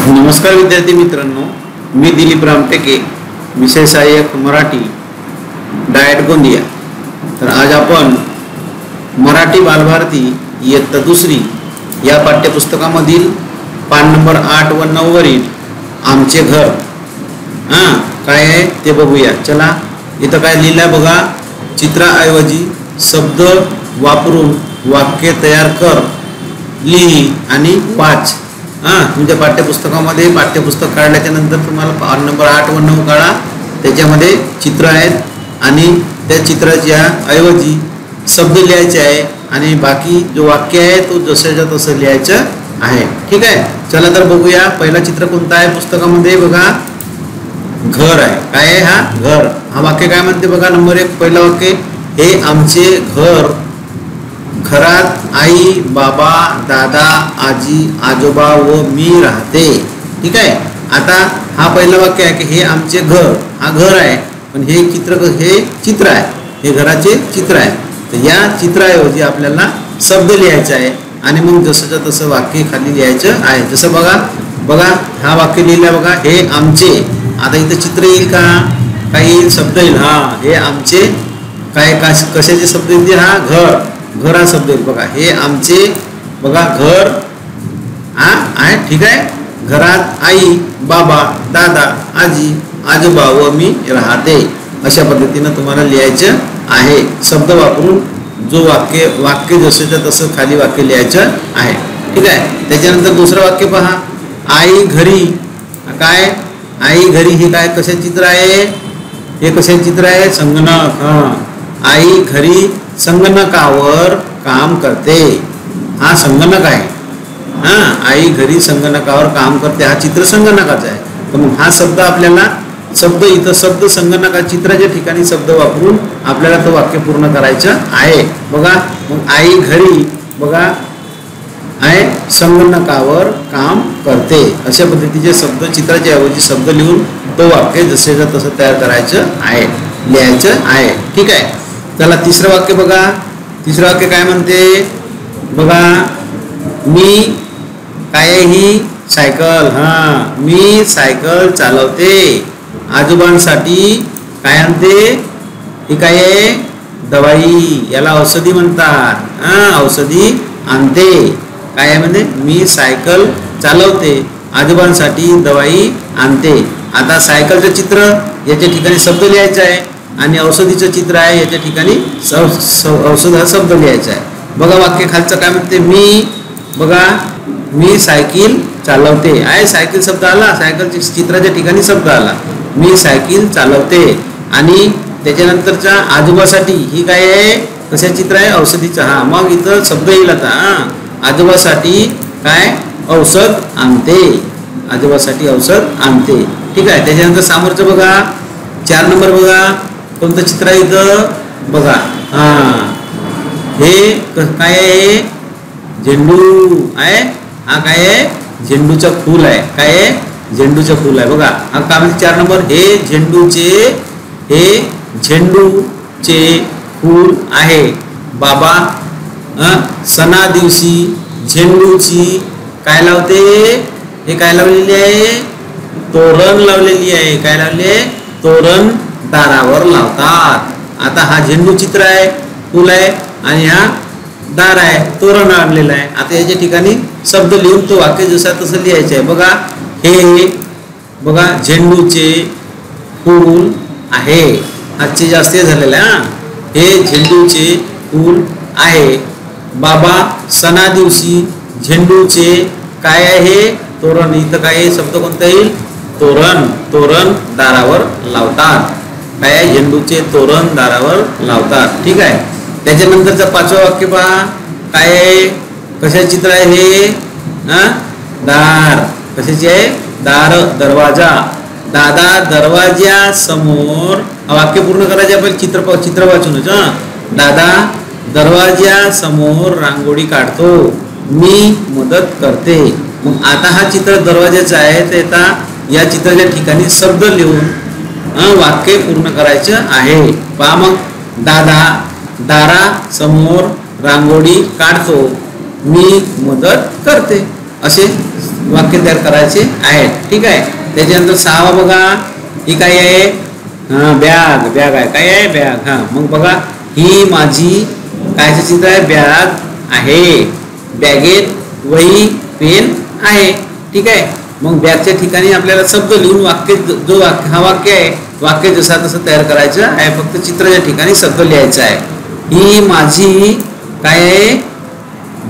नमस्कार विद्यार्थी मित्रांनो, मी दिलीप रामटेके, विषय सहाय्यक मराठी, डायट गोंदिया। तर आज आपण मराठी बालभारती इयत्ता दुसरी या पाठ्यपुस्तकामधील पान नंबर 8 व 9 वरील आमचे घर काय आहे ते बघूया। चला, इथं काय लिहिलंय बघा। चित्राऐवजी शब्द वापरून वाक्य तयार कर, लिही आणि वाच। तुमच्या पाठ्यपुस्तकामध्ये पाठ्यपुस्तक काढल्याच्या नंतर तुम्हाला पान नंबर 8 व 9 काढा। त्याच्यामध्ये चित्र आहेत आणि त्या चित्राच्या ऐवजी शब्द लिहायचे आहे आणि बाकी जो वाक्य आहे तो जसंच्या तसं लिहायचं आहे। ठीक आहे, चला तर बघूया। पहिला चित्र कोणता आहे पुस्तकामध्ये बघा, घर आहे। काय आहे हा? घर। हा वाक्य काय म्हणते बघा। नंबर 1 पहिलं वाक्य, हे आमचे घर, घरात आई, बाबा, दादा, आजी, आजोबा व मी राहते। ठीक आहे, आता हा पहिलं वाक्य आहे की हे आमचे घर, हा घर आहे, पण हे चित्र आहे, हे घराचे चित्र आहे। तर या चित्राऐवजी आपल्याला शब्द लिहायचा आहे आणि मग जसंच्या तसं वाक्य खाली लिहायचं आहे। जसं बघा हा वाक्य लिहिलं बघा, हे आमचे। आता इथं चित्र येईल का? काही येईल, शब्द येईल। हे आमचे काय कशाचे शब्द येतील? हा घर, घर हा शब्द येईल बघा। हे आमचे बघा घर आहे। ठीक आहे, घरात आई, बाबा, दादा, आजी, आजोबा व मी राहते। अशा पद्धतीनं तुम्हाला लिहायचं आहे। शब्द वापरून जो वाक्य जसंच्या तसं खाली वाक्य लिहायचं आहे। ठीक आहे, त्याच्यानंतर दुसरं वाक्य पहा, आई घरी। काय? आई घरी हे काय कशाचे चित्र आहे? हे कशाचे चित्र आहे? संगणक। आई घरी संगणकावर काम करते, हा संगणक आहे। आई घरी संगणकावर काम करते, हा चित्र संगणकाचा आहे। तर मग हा शब्द आपल्याला इथं शब्द संगणका चित्राच्या ठिकाणी शब्द वापरून आपल्याला तो वाक्य पूर्ण करायचं आहे। बघा, मग आई घरी बघा आहे संगणकावर काम करते। अशा पद्धतीचे शब्द चित्राच्या ऐवजी शब्द लिहून तो वाक्य जसेच्या तसं तयार करायचं आहे, लिहायचं आहे। ठीक आहे, चला तिसरं वाक्य बघा। तिसरं वाक्य काय म्हणते बघा, मी काय? ही सायकल। मी सायकल चालवते। आजोबांसाठी काय आणते? ही काय आहे? दवाई, याला औषधी म्हणतात। औषधी आणते। काय आहे म्हणजे मी सायकल चालवते, आजोबांसाठी दवाई आणते। आता सायकलचं चित्र याच्या ठिकाणी शब्द लिहायचा आहे आणि औषधीचं चित्र आहे, याच्या ठिकाणी औषध हा शब्द लिहायचा आहे। बघा वाक्य खालचं काय म्हणते, मी सायकल चालवते आहे। सायकल शब्द आला, सायकलच्या चित्राच्या ठिकाणी शब्द आला, मी सायकल चालवते। आणि त्याच्यानंतरच्या आजोबासाठी ही काय आहे? कशा चित्र आहे? औषधीचं। मग इथं शब्द येईल आता, आजोबासाठी काय? औषध आणते, आजोबासाठी औषध आणते। ठीक आहे, त्याच्यानंतर समोरचं बघा 4 नंबर बघा, कोणतं चित्र आहे इथं बघा। हे काय आहे? झेंडू आहे। हा काय आहे? झेंडूचं फूल आहे। काय आहे? झेंडूचं फूल आहे बघा। हा काय म्हणते 4 नंबर, हे झेंडूचे फूल आहे। बाबा सणा दिवशी झेंडूची काय लावते? हे काय लावलेली आहे? तोरण लावलेली आहे। काय लावले? तोरण दारावर लावतात। आता हा झेंडू चित्र आहे, फूल आहे आणि हा दार आहे, तोरण आणलेलं आहे। आता याच्या ठिकाणी शब्द लिहून तो वाक्य जसा तसं लिहायचं आहे। बघा, हे बघा झेंडूचे फूल आहे। आजचे जास्त झालेलं आहे। हे झेंडूचे फूल आहे। बाबा सणा दिवशी झेंडूचे काय आहे? तोरण। इथं काय शब्द कोणता येईल? तोरण, तोरण दारावर लावतात। काय आहे? झेंडूचे तोरण दारावर लावतात। ठीक आहे, त्याच्यानंतरचं 5वं वाक्य पहा, काय आहे? कशाचे चित्र आहे हे? दार। कशाचे आहे? दार, दरवाजा। दादा दरवाजा समोर, वाक्य पूर्ण करायचे आपण चित्र वाचूनच। दादा दरवाजा समोर रांगोळी काढतो, मी मदत करते। मग आता हा चित्र दरवाजाचा आहे, तर आता या चित्राच्या ठिकाणी शब्द लिहून वाक्य पूर्ण करायचं आहे। पहा मग, दादा दारा समोर रांगोळी काढतो, मी मदत करते, असे वाक्य तयार करायचे आहेत. ठीक आहे. त्याच्यानंतर 6वा बघा, ही काय आहे? बॅग. बॅग आहे. काय आहे? बॅग. मग बघा, ही माझी कायचं चित्र आहे? बॅग आहे. बॅगेत वही पेन आहे. ठीक आहे. मग बॅगच्या ठिकाणी आपल्याला शब्द लिहून वाक्य जो वाक्य हा वाक्य आहे, वाक्य जसा तसं तयार करायचं आहे. फक्त चित्राच्या ठिकाणी शब्द लिहायचा आहे. ही माझी काय आहे?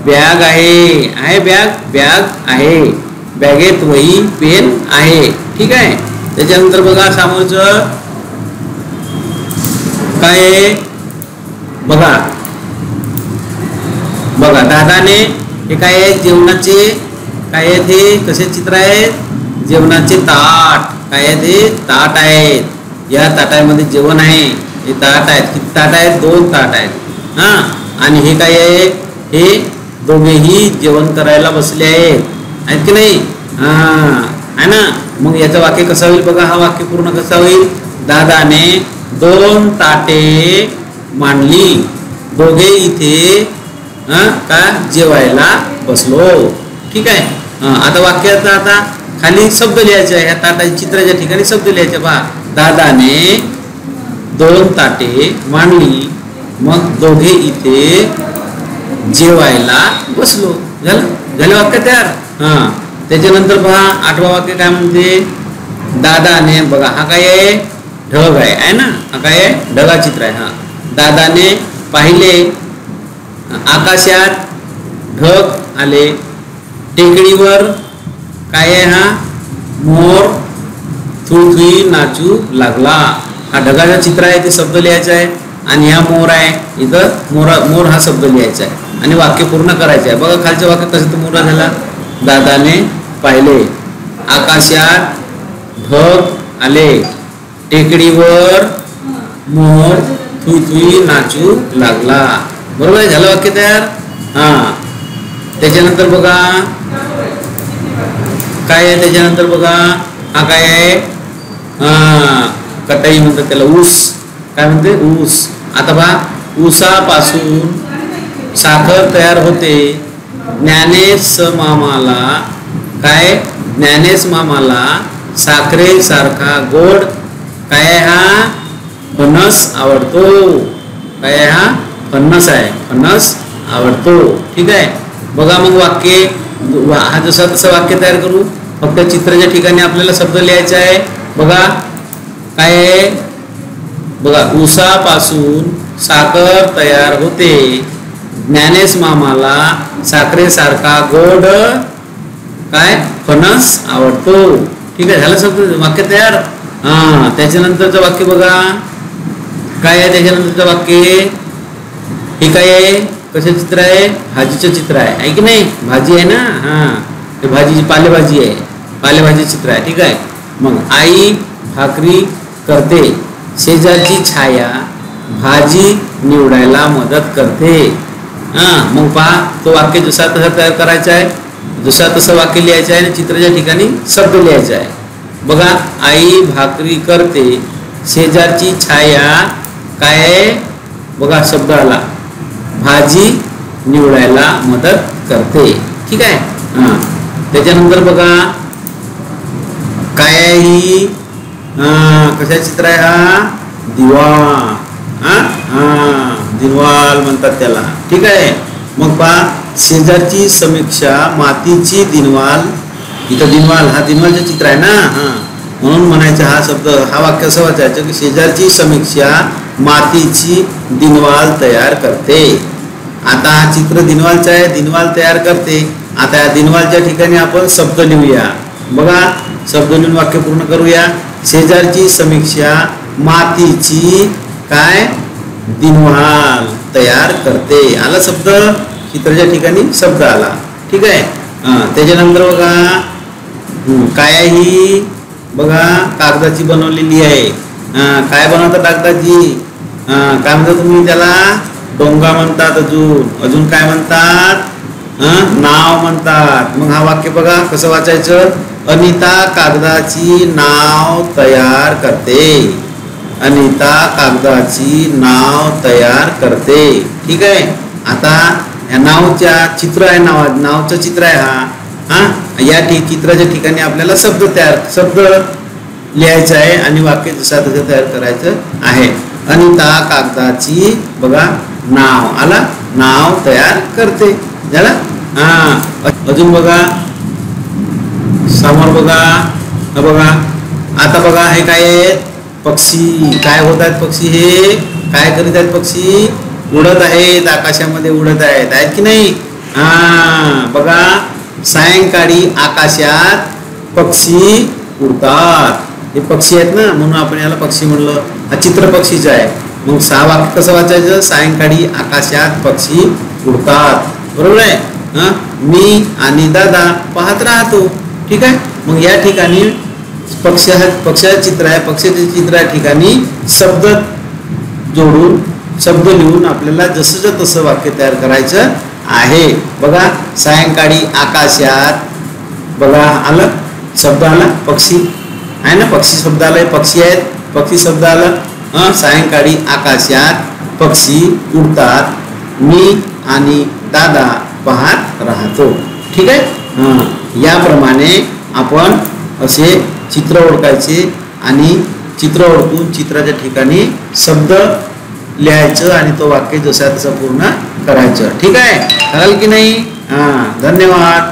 बॅग आहे. आहे बॅग. बॅग आहे. बॅगेत वही पेन आहे. ठीक आहे. त्याच्यानंतर बघा समोरचं काय आहे? बघा बघा दादाने, हे काय आहे? जेवणाचे काय आहे? ते कसे चित्र आहेत? जेवणाचे ताट. काय आहे ते? ताट आहेत. या ताटामध्ये जेवण आहे. हे ताट आहेत. किती ताट आहेत? 2 ताट आहेत. आणि हे काय आहे? हे दोघेही जेवण करायला बसले आहेत की नाही? आहे ना. मग याचं वाक्य कसं होईल बघा? हा वाक्य पूर्ण कसा होईल? दादाने 2 ताटे मांडली, दोघे इथे का जेवायला बसलो. ठीक आहे. आता वाक्याचा आता खाली शब्द लिहायचे आहे. ह्या ताटाच्या चित्राच्या ठिकाणी शब्द लिहायचे. पहा, दादाने 2 ताटे मांडली, मग दोघे इथे जेवायला बसलो. झालं वाक्य तयार. त्याच्यानंतर पहा 8वा वाक्य काय म्हणते? दादाने, बघा हा काय आहे? ढग आहे ना. हा काय आहे? ढगा चित्र आहे. दादाने पाहिले, आकाशात ढग आले, टेकडीवर काय आहे? हा मोर थुळथुळी नाचू लागला. हा ढगाचा चित्र आहे, ते शब्द लिहायचा आहे. आणि हा मोर आहे, इथं मोर हा शब्द लिहायचा आहे आणि वाक्य पूर्ण करायचं आहे. बघा खालचं वाक्य कसं पूर्ण झाला? दादाने पाहिले, आकाशात ढग आले, टेकडीवर मोर थुळथुळी नाचू लागला. बरोबर आहे. झालं वाक्य तयार. त्याच्यानंतर बघा काय आहे? त्याच्यानंतर बघा हा काय आहे? कटाई म्हणतात त्याला. ऊस. काय म्हणते? ऊस. आता पहा, ऊसापासून साखर तयार होते. ज्ञानेश मामाला काय? ज्ञानेश मामाला साखरेसारखा गोड काय आहे? हा फणस आवडतो. काय आहे? हा फणस आहे. फणस आवडतो. ठीक आहे. बघा मग वाक्य हा जसा तसं वाक्य तयार करू. फक्त चित्राच्या ठिकाणी आपल्याला शब्द लिहायचा आहे. बघा काय आहे? बघा, ऊसापासून साखर तयार होते. ज्ञानेश मामाला साखरेसारखा गोड काय? फणस आवडतो. ठीक आहे. झालं शब्द वाक्य तयार. त्याच्यानंतरचं वाक्य बघा काय आहे? त्याच्यानंतरचं वाक्य हे काय आहे? कसं चित्र आहे? भाजीचं चित्र आहे की नाही? भाजी आहे ना. ते भाजीची पालेभाजी आहे. पालेभाजी चित्र आहे. ठीक आहे. मग आई भाकरी करते, शेजारची छाया भाजी निवडायला मदत करते. मग पहा, तो वाक्य जसा तसा तयार करायचा आहे. जसा तसं वाक्य लिहायचं आहे आणि चित्राच्या ठिकाणी शब्द लिहायचा आहे. बघा, आई भाकरी करते, शेजारची छाया काय आहे? बघा शब्द आला, भाजी निवडायला मदत करते. ठीक आहे. त्याच्यानंतर बघा काय आहे? ही कशा चित्र आहे? हा दिवा. दिवाल म्हणतात त्याला. ठीक आहे. मग पहा, शेजारची समीक्षा मातीची दिनवाल. इथं दिनवाल, हा दिनवालचं चित्र आहे ना. म्हणून म्हणायचं हा शब्द, हा वाक्य असं वाचायचं की शेजारची समीक्षा मातीची दिनवाल तयार करते. आता हा चित्र दिनवालचं आहे, दिनवाल तयार करते. आता या दिनवालच्या ठिकाणी आपण शब्द लिहूया. बघा, शब्द लिहून वाक्य पूर्ण करूया. शेजारची समीक्षा मातीची काय? दिनवाल तयार करते. आला शब्द, चित्राच्या ठिकाणी शब्द आला. ठीक आहे. त्याच्यानंतर बघा काय आहे? ही बघा कागदाची बनवलेली आहे. काय बनवतात कागदाची? काय म्हणतात तुम्ही त्याला? डोंगा म्हणतात. अजून काय म्हणतात? नाव म्हणतात. मग हा वाक्य बघा कसं वाचायचं? अनिता कागदाची नाव तयार करते. अनिता कागदाची नाव तयार करते. ठीक आहे. आता या नावच्या चित्र आहे, नावचं चित्र आहे. हा या चित्राच्या ठिकाणी आपल्याला शब्द लिहायचा आहे आणि वाक्य जसा तसं तयार करायचं आहे. अनिता कागदाची बघा नाव आला, नाव तयार करते झाला. अजून बघा समोर बघा आता बघा हे काय आहेत पक्षी. काय होत आहेत पक्षी, हे काय करीत आहेत पक्षी, उडत आहेत, आकाशामध्ये उडत आहेत की नाही. बघा सायंकाळी आकाशात पक्षी उडतात. हे पक्षी आहेत ना, म्हणून आपण याला पक्षी म्हणलं. हा चित्र पक्षीचा आहे. मग 6 वाक्य कसं वाचायचं, सायंकाळी आकाशात पक्षी उडतात, बरोबर आहे. मी आणि दादा पाहत राहतो. ठीक आहे. मग या ठिकाणी पक्षाचं चित्र आहे. पक्षाचे चित्र या ठिकाणी शब्द जोडून शब्द लिहून आपल्याला जसं तसं वाक्य तयार करायचं आहे. बघा सायंकाळी आकाशात बघा आलं, शब्द आला पक्षी आहे ना, पक्षी शब्द आलाय, पक्षी आहेत, पक्षी शब्द आला. सायंकाळी आकाशात पक्षी उडतात, मी आणि दादा पाहत राहतो. ठीक आहे. याप्रमाणे आपण असे चित्र ओळखायचे आणि चित्र ओळखून चित्राच्या ठिकाणी शब्द लिहायचं आणि तो वाक्य जसा तसा पूर्ण करायचं. ठीक आहे, कराल की नाही. धन्यवाद.